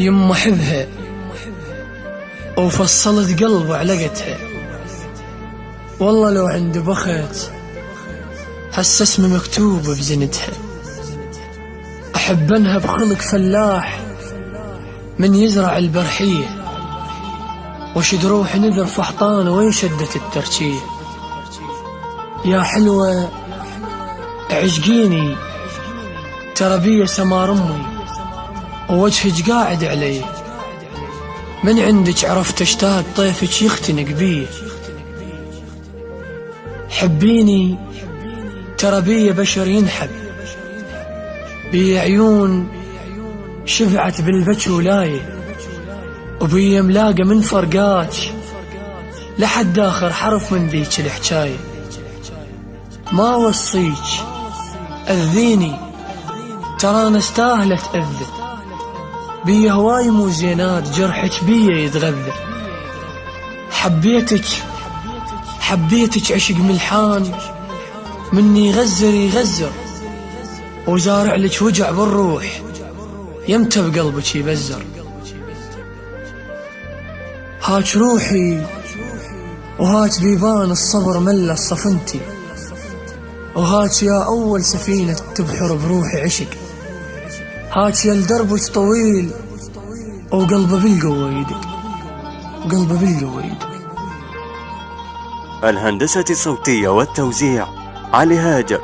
يما حبها وفصلت قلب وعلقتها. والله لو عندي بخت هسه اسمي مكتوب بزنتها. أحبنها بخلق فلاح من يزرع البرحية، وشد روحي نذر فحطانة وين شدت الترشية. يا حلوة عشقيني ترى بيا سمار أمي ووجهك قاعد علي، من عندك عرفت اشتاق طيفك يختنق بيه. حبيني ترى بيا بشر ينحب، بيا عيون شبعت بالبكي ولايه، وبيا ملاقة من فرقات لحد آخر حرف من ذيك الحكاية. ما وصيك أذيني ترى أنا استاهلة أذى، بيا هواي مو زينات جرحك بيا يتغذى. حبيتك عشق ملحان مني يغزر وزارع لك وجع بالروح يمتى بقلبك يبزر. هاك روحي وهاك بيبان الصبر ملا صفنتي، وهاك يا أول سفينة تبحر بروحي عشق، هاك يا دربك طويل وقلبه بالقوة يدق، وقلبه بالقوة يدق. الهندسة الصوتية والتوزيع علي هاجر.